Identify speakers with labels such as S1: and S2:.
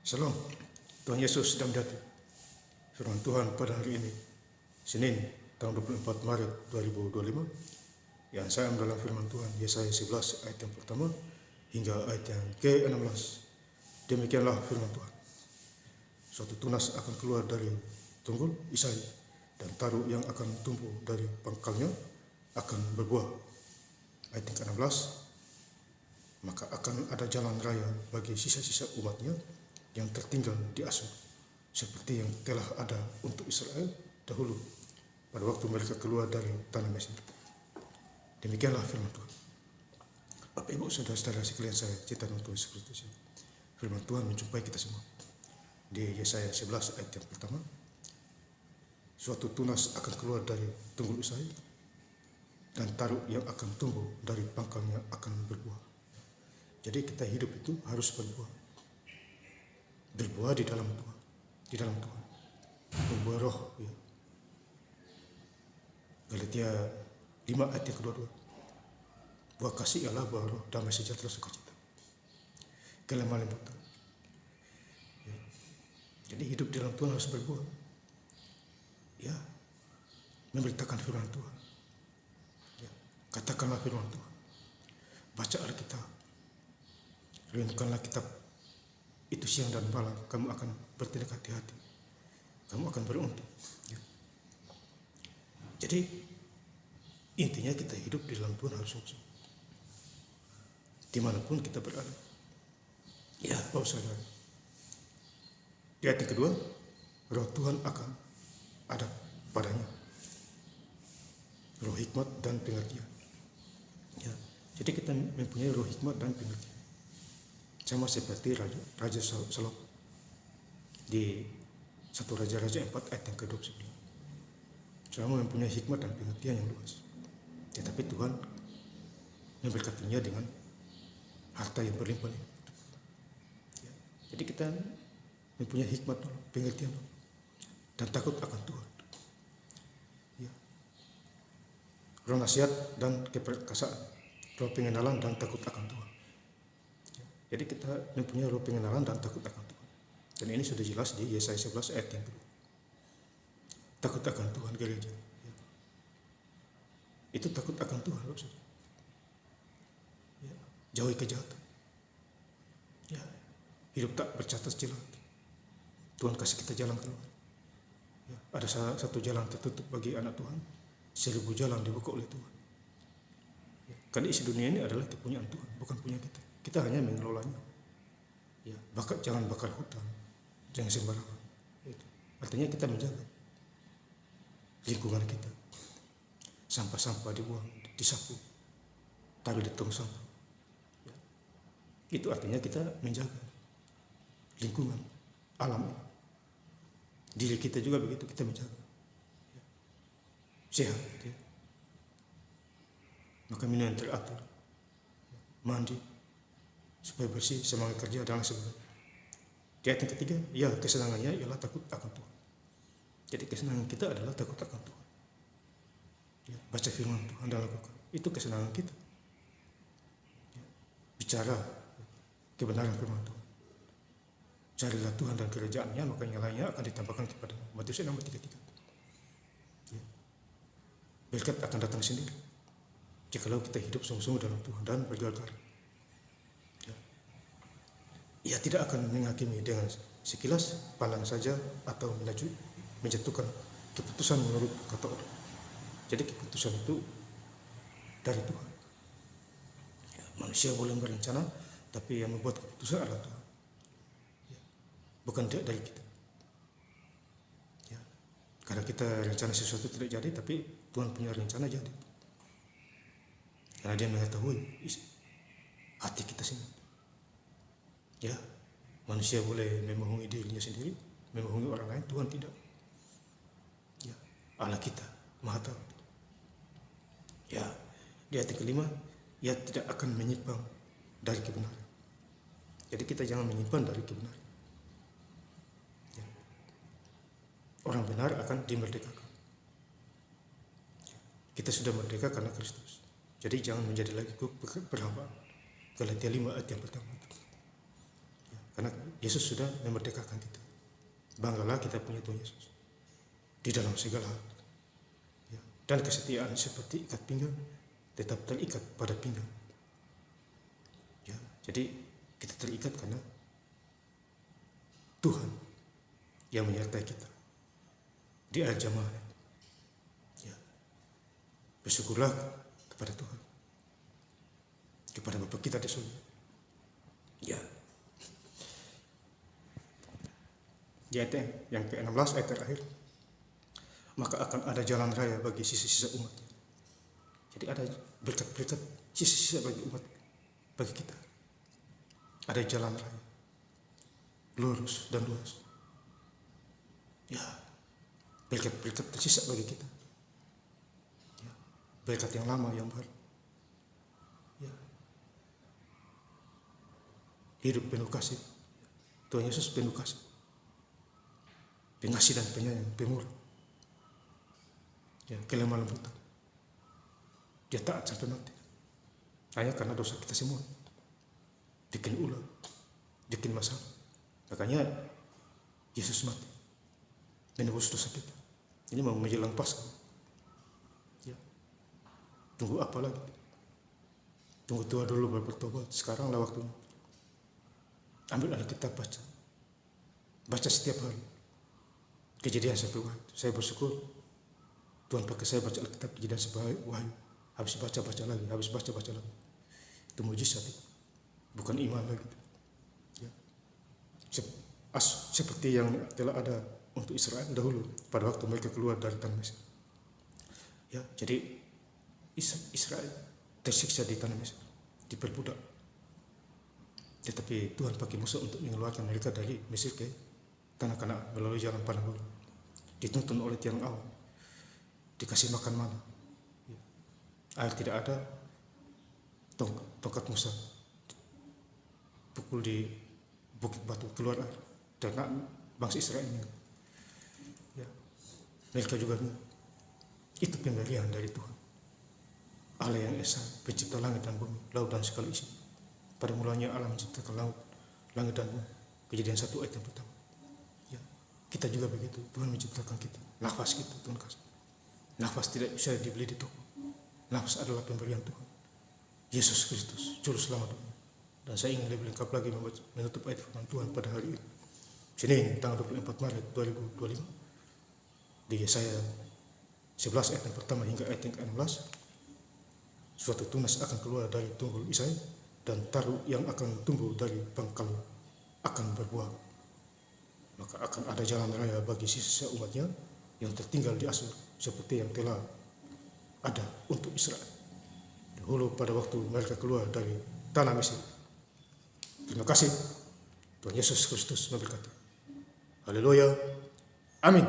S1: Salam, Tuhan Yesus sedang datang. Firman Tuhan pada hari ini, Senin, tahun 24 Maret 2025, yang saya ambil dalam firman Tuhan, Yesaya 11 ayat yang pertama hingga ayat yang ke-16. Demikianlah firman Tuhan. Suatu tunas akan keluar dari tunggul Isai, dan taruh yang akan tumbuh dari pangkalnya akan berbuah. Ayat yang ke-16, maka akan ada jalan raya bagi sisa-sisa umatnya yang tertinggal di Asur, seperti yang telah ada untuk Israel dahulu pada waktu mereka keluar dari tanah Mesir. Demikianlah firman Tuhan. Bapak Ibu saudara-saudara sekalian, saya cinta untuk Yesus Kristus. Firman Tuhan menjumpai kita semua di Yesaya 11 ayat yang pertama. Suatu tunas akan keluar dari tunggul Isai, dan taruh yang akan tumbuh dari pangkalnya akan berbuah. Jadi kita hidup itu harus berbuah di dalam Tuhan, berbuah roh, ya. Galatia 5 ayat yang kedua. Buah kasih ialah buah roh, damai sejahtera, sukacita, kelemah lembutan, ya. Jadi hidup di dalam Tuhan harus berbuah, ya, memberitakan firman Tuhan, ya. Katakanlah firman Tuhan, baca Alkitab, renungkanlah kitab itu siang dan malam, kamu akan bertindak hati-hati, kamu akan beruntung, ya. Jadi intinya kita hidup di dalam Tuhan harus sungguh-sungguh dimanapun kita berada, ya Bapak Saudara. Di ayat yang kedua, roh Tuhan akan ada padanya, roh hikmat dan pengertian, ya. Jadi kita mempunyai roh hikmat dan pengertian, sama seperti Raja Salomo di 1 Raja-Raja 4 ayat yang ke-29. Salomo mempunyai hikmat dan pengertian yang luas, tetapi Tuhan memberkatinya dengan harta yang berlimpah-limpah, ya. Jadi kita mempunyai hikmat, pengertian, dan takut akan Tuhan, ya. Roh nasihat dan keperkasaan, roh pengenalan dan takut akan Tuhan. Jadi kita mempunyai roh pengenalan dan takut akan Tuhan. Dan ini sudah jelas di Yesaya 11 ayat yang kedua. Takut akan Tuhan gereja, ya. Itu takut akan Tuhan, ya. Jauhi kejahatan, ya. Hidup tak bercatat celah. Tuhan kasih kita jalan keluar, ya. Ada satu jalan tertutup bagi anak Tuhan, 1000 jalan dibuka oleh Tuhan, ya. Karena isi dunia ini adalah kepunyaan Tuhan, bukan punya kita. Kita hanya mengelolanya, ya. Jangan bakar hutan, jangan sembarangan. Itu artinya kita menjaga lingkungan kita. Sampah-sampah dibuang, disapu, taruh di tong sampah, ya. Itu artinya kita menjaga lingkungan alam ini. Diri kita juga begitu, kita menjaga, ya. Sehat, ya. Maka minum yang teratur, ya. Mandi supaya bersih, semangat kerja dan sebagainya. Di ayat yang ketiga, ya, kesenangannya ialah takut akan Tuhan. Jadi kesenangan kita adalah takut akan Tuhan, ya. Baca firman Tuhan dan lakukan, itu kesenangan kita, ya. Bicara kebenaran firman Tuhan. Carilah Tuhan dan kerajaannya, maka yang lainnya akan ditambahkan kepada. Matius 6:33, ya. Berkat akan datang sendiri jikalau kita hidup sungguh-sungguh dalam Tuhan dan bergelar, ya. Ia tidak akan menghakimi dengan sekilas pandang saja atau menjatuhkan keputusan menurut kata orang. Jadi keputusan itu dari Tuhan, ya. Manusia boleh berencana, tapi yang membuat keputusan adalah Tuhan, ya. Bukan dari kita, ya. Karena kita rencana sesuatu tidak jadi, tapi Tuhan punya rencana jadi, karena Dia mengetahui hati kita sendiri, ya. Manusia boleh memohongi dirinya sendiri, memohongi orang lain, Tuhan tidak, ya. Allah kita Maha Tahu, ya. Di ayat kelima, ia tidak akan menyimpang dari kebenaran. Jadi kita jangan menyimpang dari kebenaran, ya. Orang benar akan dimerdekakan. Kita sudah merdeka karena Kristus. Jadi jangan menjadi lagi perhambaan. Galatia 5 ayat yang pertama, ya. Karena Yesus sudah memerdekakan kita. Banggalah kita punya Tuhan Yesus di dalam segala hal. Ya. Dan kesetiaan seperti ikat pinggang tetap terikat pada pinggang. Ya. Jadi kita terikat karena Tuhan yang menyertai kita di akhir zaman. Ya. Bersyukurlah kepada Tuhan, kepada Bapa kita di surga. Ya. Di ayat yang ke-16, ayat terakhir, maka akan ada jalan raya bagi sisa-sisa umatnya. Jadi ada berkat-berkat sisa-sisa bagi umat, bagi kita. Ada jalan raya, lurus dan luas. Ya, berkat-berkat tersisa bagi kita. Ya, berkat yang lama, yang baru. Ya. Hidup penuh kasih. Tuhan Yesus penuh kasih, pengasih dan penyayang, pemurah. Ya, kelemah lembutan. Dia taat sampai mati. Hanya karena dosa kita semua. Bikin ulah, bikin masalah. Makanya Yesus mati menebus dosa kita. Ini mau menjelang Paskah. Ya. Tunggu apa lagi? Tunggu tua dulu baru bertobat. Sekaranglah waktunya. Ambil Alkitab, baca. Baca setiap hari. Kejadian sampai Wahyu. Saya bersyukur Tuhan pakai saya baca Alkitab Kejadian sampai Wahyu. Habis baca lagi, habis baca lagi. Itu mujizat itu. Bukan iman lagi. Ya. Seperti yang telah ada untuk Israel dahulu pada waktu mereka keluar dari tanah Mesir. Ya, jadi Israel tersiksa di tanah Mesir, diperbudak. Tetapi Tuhan pakai Musa untuk mengeluarkan mereka dari Mesir ke tanah Kanaan melalui jalan padang gurun. Dituntun oleh tiang awan, dikasih makan mana. Ya. Air tidak ada, tongkat Musa pukul di bukit batu, keluar air. Dan bangsa Israel ini, ya, mereka juga ini. Itu pemberian dari Tuhan. Allah yang esa, pencipta langit dan bumi, laut dan segala isi. Pada mulanya Allah menciptakan laut, langit dan bumi. Kejadian 1 ayat yang pertama. Ya, kita juga begitu. Tuhan menciptakan kita. Nafas kita Tuhan kasih. Nafas tidak bisa dibeli di toko. Nafas adalah pemberian Tuhan. Yesus Kristus, Juru Selamat dunia. Dan saya ingin lebih lengkap lagi menutup ayat firman Tuhan pada hari ini. Senin, tanggal 24 Maret 2025. Di Yesaya 11 ayat yang pertama hingga ayat yang ke-16. Suatu tunas akan keluar dari tunggul Isai, dan taru yang akan tumbuh dari pangkal akan berbuah. Maka akan ada jalan raya bagi sisa umatnya yang tertinggal di Asur, seperti yang telah ada untuk Israel dahulu pada waktu mereka keluar dari tanah Mesir. Terima kasih. Tuhan Yesus Kristus memberkati. Haleluya. Amin.